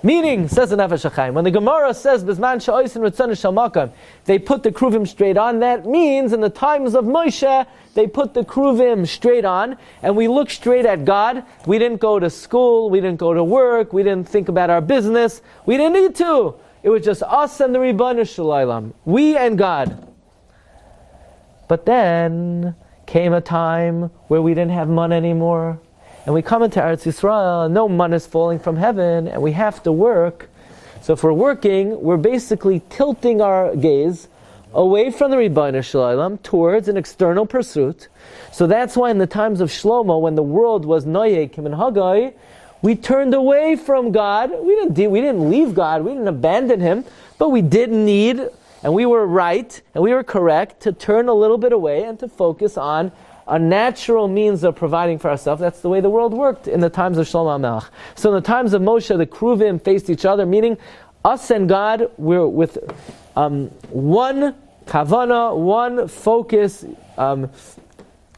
Meaning, says the Nefesh HaChaim, when the Gemara says, Bizman Sha'oisin Ritzon Shal Makam, they put the Kruvim straight on, that means in the times of Moshe, they put the Kruvim straight on, and we look straight at God. We didn't go to school, we didn't go to work, we didn't think about our business, we didn't need to. It was just us and the Ribbon Shalom, we and God. But then came a time where we didn't have man anymore, and we come into Eretz Yisrael, and no man is falling from heaven, and we have to work. So if we're working, we're basically tilting our gaze away from the Ribbon Shalom towards an external pursuit. So that's why in the times of Shlomo, when the world was Noyeg Kim and Haggai, we turned away from God. We didn't leave God. We didn't abandon Him. But we did need, and we were right, and we were correct, to turn a little bit away and to focus on a natural means of providing for ourselves. That's the way the world worked in the times of Shlomo Hamelech. So in the times of Moshe, the Kruvim faced each other, meaning us and God, we're with one kavana, one focus,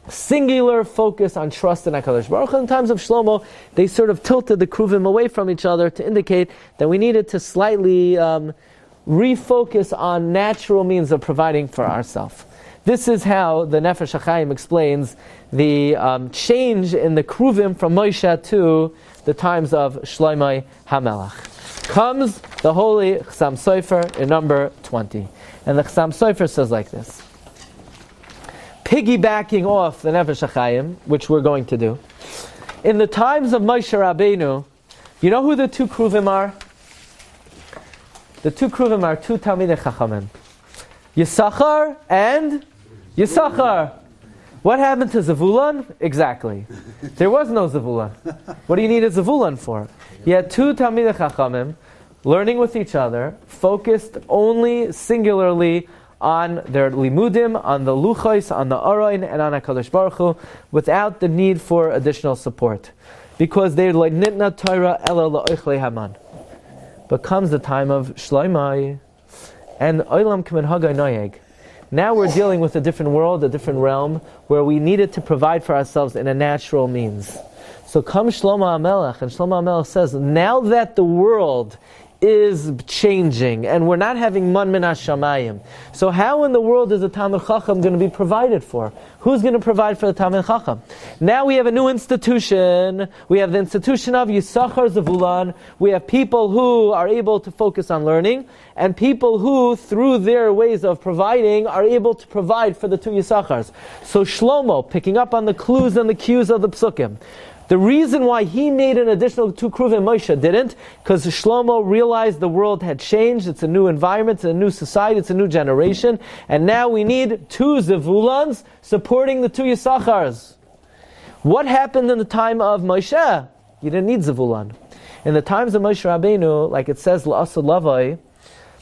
singular focus on trust in HaKadosh Baruch Hu. In times of Shlomo, they sort of tilted the Kruvim away from each other to indicate that we needed to slightly refocus on natural means of providing for ourselves. This is how the Nefesh HaChaim explains the change in the Kruvim from Moshe to the times of Shlomo Hamelech. Comes the holy Chassam Sofer in number 20. And the Chassam Sofer says like this. Piggybacking off the Nefesh HaChaim, which we're going to do. In the times of Moshe Rabbeinu, you know who the two Kruvim are? The two Kruvim are two Talmidei Chachamim. Yisachar and Yisachar. What happened to Zavulun? Exactly. There was no Zavulun. What do you need a Zavulun for? You had two Talmidei Chachamim learning with each other, focused only singularly on their limudim, on the luchos, on the arayin, and on HaKadosh Baruch Hu, without the need for additional support. Because they're like nitna Torah ela la'ochlei Haman. But comes the time of Shlomo, and olam k'min Haggai noyeg. Now we're dealing with a different world, a different realm, where we needed to provide for ourselves in a natural means. So comes Shlomo Hamelech, and Shlomo Hamelech says, now that the world is changing, and we're not having man min hashamayim. So how in the world is a Talmid Chacham going to be provided for? Who's going to provide for the Talmid Chacham? Now we have a new institution. We have the institution of Yisachar Zavulun. We have people who are able to focus on learning, and people who, through their ways of providing, are able to provide for the two Yisachars. So Shlomo, picking up on the clues and the cues of the Psukim, the reason why he made an additional two Kruvim, Moshe didn't, because Shlomo realized the world had changed, it's a new environment, it's a new society, it's a new generation, and now we need two Zavulans supporting the two Yisachars. What happened in the time of Moshe? You didn't need Zavulan. In the times of Moshe Rabbeinu, like it says, La'asad Lavai,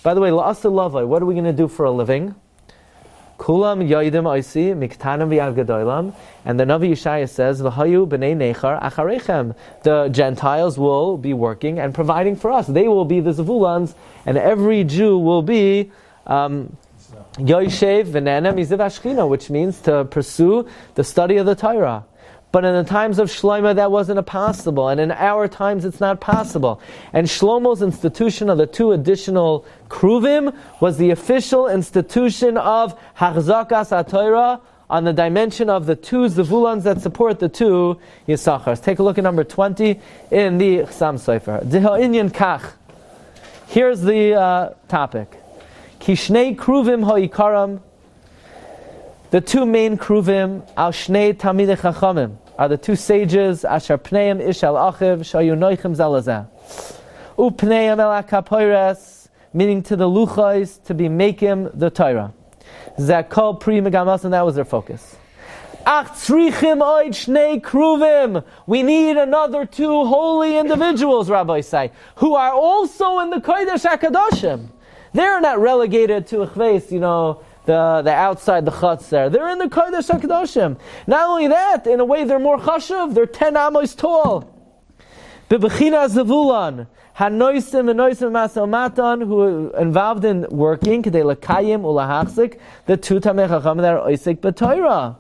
by the way, La'asad Lavai, what are we going to do for a living? Kulam yoidim oisi miktanim v'yad gedolam, and the Navi Yeshaya says, "V'hayu b'nei nechar acharechem." The Gentiles will be working and providing for us. They will be the Zavulans, and every Jew will be Yoshev v'nena miziv hashchina, which means to pursue the study of the Torah. But in the times of Shlomo, that wasn't possible. And in our times, it's not possible. And Shlomo's institution of the two additional Kruvim was the official institution of Hachzakas HaTorah on the dimension of the two Zevulans that support the two Yisachars. Take a look at number 20 in the Chsam Sofer. Deha kach. Here's the topic. Kishnei kruvim ha'ikaram. The two main kruvim, al shnei tamidei chachamim, are the two sages, asher pneim ish al achiv, shayu noichim zalazeh. Upneim el akapoires, meaning to the luchais, to be making the Torah. Zakol pri megamas, and that was their focus. Ach tzrichim oid shnei kruvim. We need another two holy individuals, Rabbi say, who are also in the Kodesh HaKadoshim. They're not relegated to Chveis, the outside, the chutz there. They're in the Kodesh HaKadoshim. Not only that, in a way they're more chashuv, they're 10 amos tall. Bebechina Zevulan, Hanoisim and Noisim Masel Matan, who are involved in working, Kedei Lekayim Ulahachzik, the two Tamei Chacham that are Oisik B'Torah.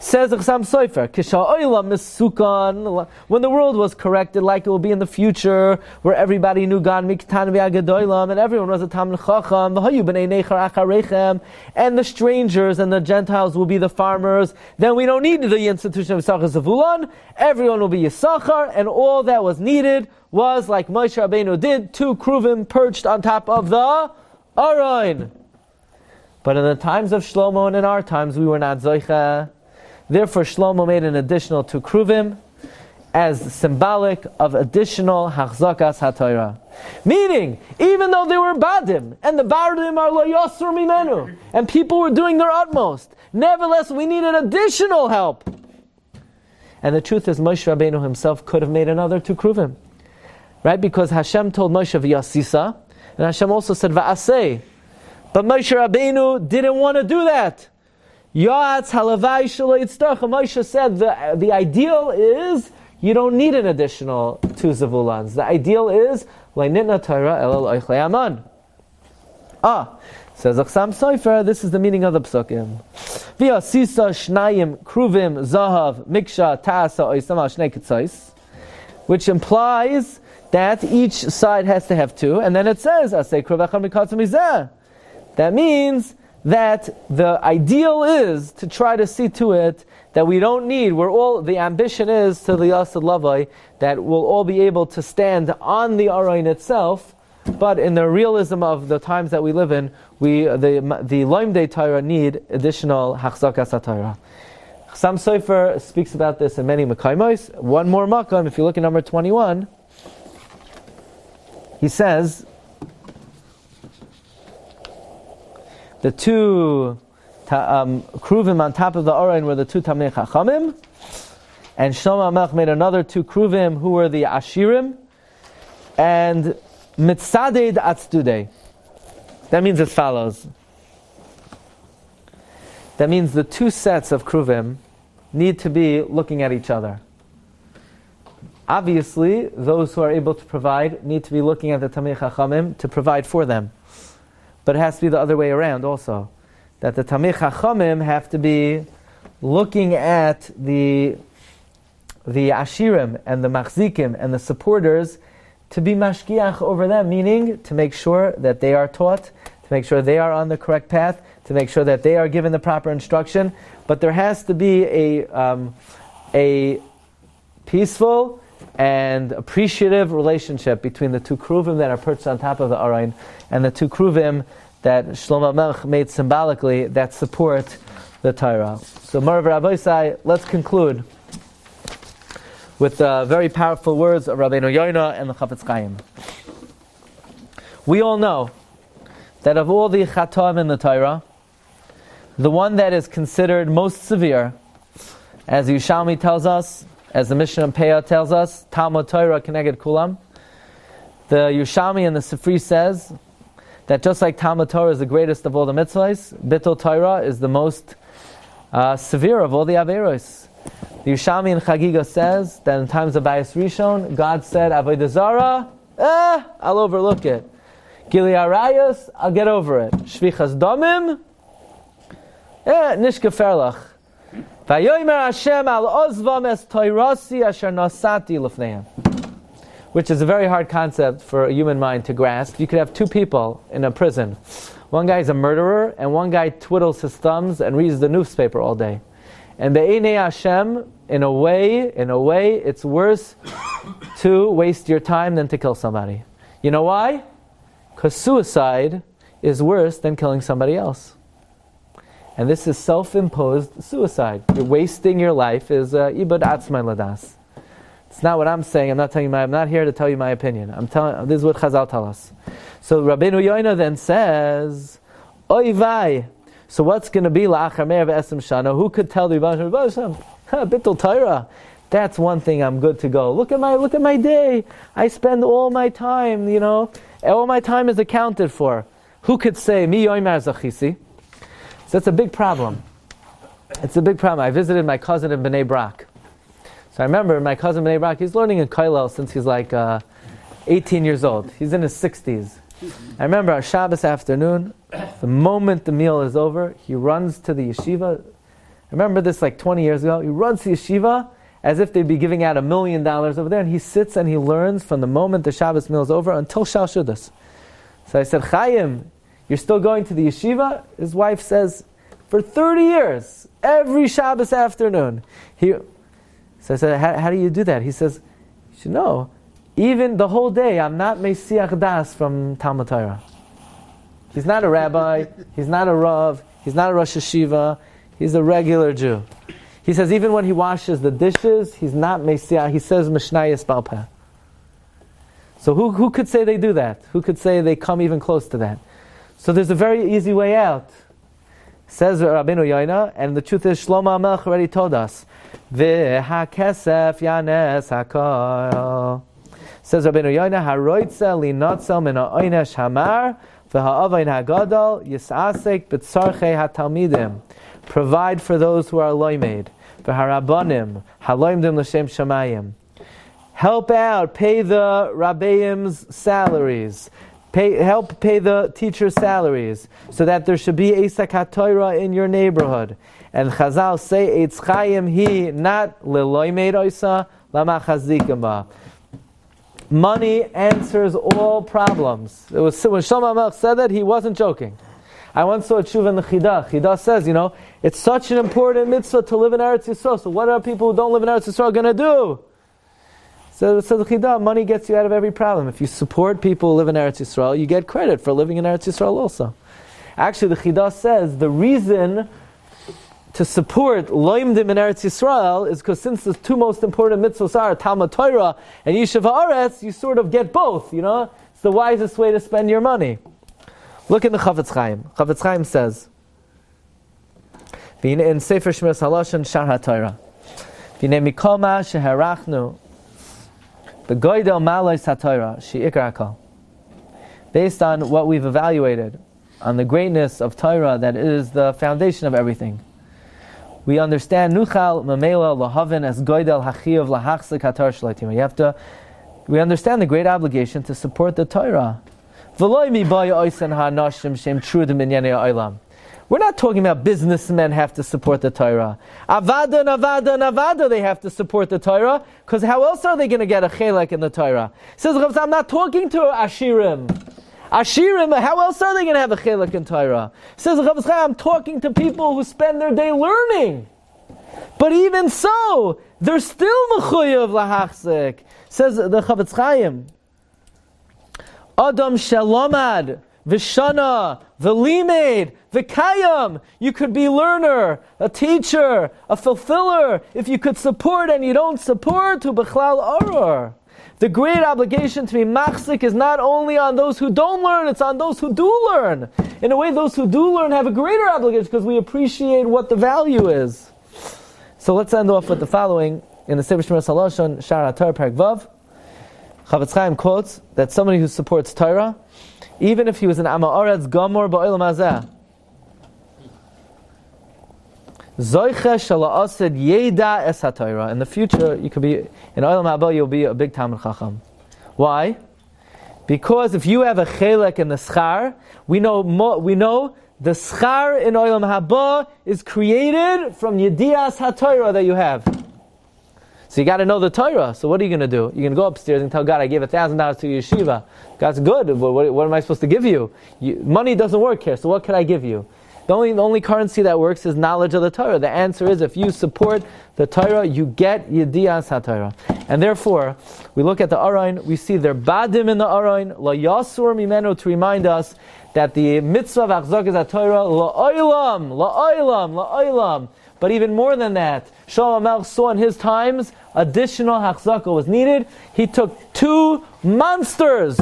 Says the Chsam Sofer, Kisha'oila Misukan, when the world was corrected like it will be in the future, where everybody knew God, Miktan V'Agadoilam, and everyone was a Talmid Chacham, V'hayu B'nei Nechar Acharechem, and the strangers and the Gentiles will be the farmers, then we don't need the institution of Yisachar Zevulun, everyone will be Yisachar, and all that was needed was, like Moshe Rabbeinu did, two kruvim perched on top of the Aron. But in the times of Shlomo and in our times, we were not Zoicha. Therefore, Shlomo made an additional two kruvim as symbolic of additional hachzakas haTorah. Meaning, even though they were badim, and the badim are lo yosur mimenu, and people were doing their utmost, nevertheless, we needed additional help. And the truth is, Moshe Rabbeinu himself could have made another two kruvim. Right? Because Hashem told Moshe v'yasisa, and Hashem also said v'aseh. But Moshe Rabbeinu didn't want to do that. Ya'atz halavai shelo yitztach. Moshe said the ideal is you don't need an additional two Zevulans. The ideal is le'nitna Torah el oichlei aman. Says Chsam Sofer, this is the meaning of the psukim. V'yasisa shnayim kruvim zahav miksha ta'asa oisam al shnei ketzos, which implies that each side has to have two, and then it says asay kruvacham mikatzim mizeh. That means that the ideal is to try to see to it that we don't need, the ambition is to the Yasad Lavai, that we'll all be able to stand on the Aron itself, but in the realism of the times that we live in, the Loimdei Torah need additional Hachzakas HaTorah. Chsam Sofer speaks about this in many Mekaimos. One more Makam, if you look at number 21, he says, the two kruvim on top of the Aron were the two Tamei Chachamim, and Shlomo Hamelech made another two kruvim who were the Ashirim, and Mitzaded Atzdudei. That means as follows. That means the two sets of kruvim need to be looking at each other. Obviously, those who are able to provide need to be looking at the Tamei Chachamim to provide for them. But it has to be the other way around also. That the Tamei Chachamim have to be looking at the Ashirim and the Machzikim and the supporters to be mashkiach over them, meaning to make sure that they are taught, to make sure they are on the correct path, to make sure that they are given the proper instruction. But there has to be a peaceful and appreciative relationship between the two kruvim that are perched on top of the Aron and the two kruvim that Shlomo Hamelech made symbolically that support the Torah. So, Marav Rabbi Sai, let's conclude with the very powerful words of Rabbeinu Yoina and the Chafetz Chaim. We all know that of all the Chatam in the Torah, the one that is considered most severe, as Yushalmi tells us, as the Mishnah in Peah tells us, Talmud Torah Keneged Kulam, the Yushalmi and the Sifri says that just like Talmud Torah is the greatest of all the mitzvahs, Bittul Torah is the most severe of all the Averos. The Yushalmi in Chagiga says that in times of Bayis Rishon, God said, Avodah Zarah, I'll overlook it. Gili Arayos, I'll get over it. Shvichas Domim, Nishka Ferlach. Vayomer Hashem al ozvam es toirasi asher nasati lefneim. Which is a very hard concept for a human mind to grasp. You could have two people in a prison. One guy's a murderer, and one guy twiddles his thumbs and reads the newspaper all day. And Be'enei Hashem, in a way, it's worse to waste your time than to kill somebody. You know why? Because suicide is worse than killing somebody else. And this is self-imposed suicide. You're wasting your life is ibad atzmai ladas. It's not what I'm saying. I'm not here to tell you my opinion. This is what Chazal tell us. So Rabbeinu Yoina then says, Oy vay. So what's going to be la'achar me'er ve'esem shana? Who could tell the Rebbe Shem, Bittul Torah? That's one thing. I'm good to go. Look at my day. I spend all my time. All my time is accounted for. Who could say mi yoymar zachisi? So that's a big problem. It's a big problem. I visited my cousin in Bnei Brak. So I remember my cousin Bnei Brak, he's learning in Kollel since he's like 18 years old. He's in his 60s. I remember our Shabbos afternoon, the moment the meal is over, he runs to the yeshiva. I remember this like 20 years ago. He runs to yeshiva as if they'd be giving out $1 million over there, and he sits and he learns from the moment the Shabbos meal is over until Shal Shudas. So I said, Chaim, you're still going to the yeshiva? His wife says, for 30 years, every Shabbos afternoon. So I said, how do you do that? He says, you should know, even the whole day, I'm not Mesiach Das from Talmud Torah. He's not a rabbi, he's not a Rav, he's not a Rosh Hashiva, he's a regular Jew. He says, even when he washes the dishes, he's not Mesiach, he says Mishnayos Baal Peh. So who could say they do that? Who could say they come even close to that? So there's a very easy way out. Says Rabbeinu Yoina, and the truth is Shlomo Hamelech already told us. V'hakesef yanes hakol. Says Rabbeinu Yoina, haroitza linotzel min ha'oinesh hamar v'ha'ovain hagadol yisasek b'tzarchei hatalmidim. Provide for those who are loimed. V'harabanim haloimdim l'shem shamayim. Help out, pay the rabbeim's salaries. Help pay the teacher's salaries, so that there should be Eisak HaTorah in your neighborhood. And Chazal say, Eitz Chaim hi not leloimeid oisa lama chazdikim ba. Money answers all problems. It was when Shlomo Hamelech said that, he wasn't joking. I once saw a tshuva in the Chidah. Chidah says, it's such an important mitzvah to live in Eretz Yisrael. So what are people who don't live in Eretz Yisrael going to do? So the Chidah, money gets you out of every problem. If you support people who live in Eretz Yisrael, you get credit for living in Eretz Yisrael also. Actually, the Chidah says the reason to support loimdim in Eretz Yisrael is because since the two most important mitzvahs are Talmud Torah and Yishuv Haaretz, you sort of get both, It's the wisest way to spend your money. Look in the Chafetz Chaim. Chafetz Chaim says, in Sefer Shmiras Halashon Shar HaTorah, V'nei mikol ma sheharachnu the Goydel Malais HaTorah, She'ikar HaKol. Based on what we've evaluated, on the greatness of Torah that is the foundation of everything, we understand Nuchal Mamela Lahavin as Goydel Hachiyav Lahachzik HaTorah Shleitim. We understand the great obligation to support the Torah. V'loi mi baya oisen ha'nashim shem trudim in yenei ha'olam. We're not talking about businessmen have to support the Torah. Avada, they have to support the Torah, because how else are they going to get a chelek in the Torah? Says Rav, I'm not talking to Ashirim. Ashirim, how else are they going to have a chelek in Torah? Says Rav, I'm talking to people who spend their day learning. But even so, they're still mechuyev lahachzik. Says the Chafetz Chaim, Adam shalomad, v'shana, v'limed, v'kayam. You could be learner, a teacher, a fulfiller. If you could support and you don't support, to b'chlal oror. The great obligation to be machzik is not only on those who don't learn, it's on those who do learn. In a way, those who do learn have a greater obligation because we appreciate what the value is. So let's end off with the following. In the Sefer Shmiras Halashon, Shar HaTorah, Perek Vav, Chafetz Chaim quotes that somebody who supports Torah, even if he was an Am Haaretz Gamor Ba'olam Hazeh, Zoiche Shala'asid Yeda Es HaTorah. In the future, you could be, in Olam Haba, you'll be a big Talmid Chacham. Why? Because if you have a chelek in the schar, we know the schar in Olam Haba is created from Yedias HaTorah that you have. So you got to know the Torah. So what are you going to do? You're going to go upstairs and tell God, I gave $1,000 to yeshiva. God's good. What am I supposed to give you? Money doesn't work here, so what could I give you? The only currency that works is knowledge of the Torah. The answer is, if you support the Torah, you get Yediyas HaTorah. And therefore, we look at the Aron, we see their badim in the Aron, la yasur mimenu, to remind us that the mitzvah of Achzakas HaTorah, la'olam. But even more than that, Shlomo Hamelech saw in his times, additional Achzakah was needed. He took 2 monsters,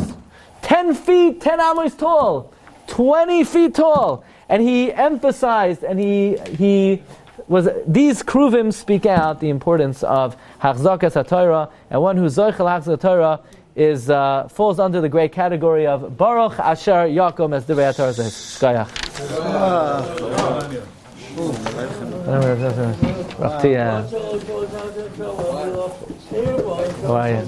10 feet, 10 amos tall, 20 feet tall, and he emphasized, and he was, these Cherubim speak out the importance of Achzakas HaTorah, and one who's Zochel Achzakas HaTorah is falls under the great category of Baruch Asher Yakom, as the Divrei Torah says. Shkayach. How are you?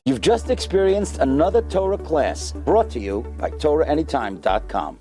You've just experienced another Torah class brought to you by TorahAnytime.com.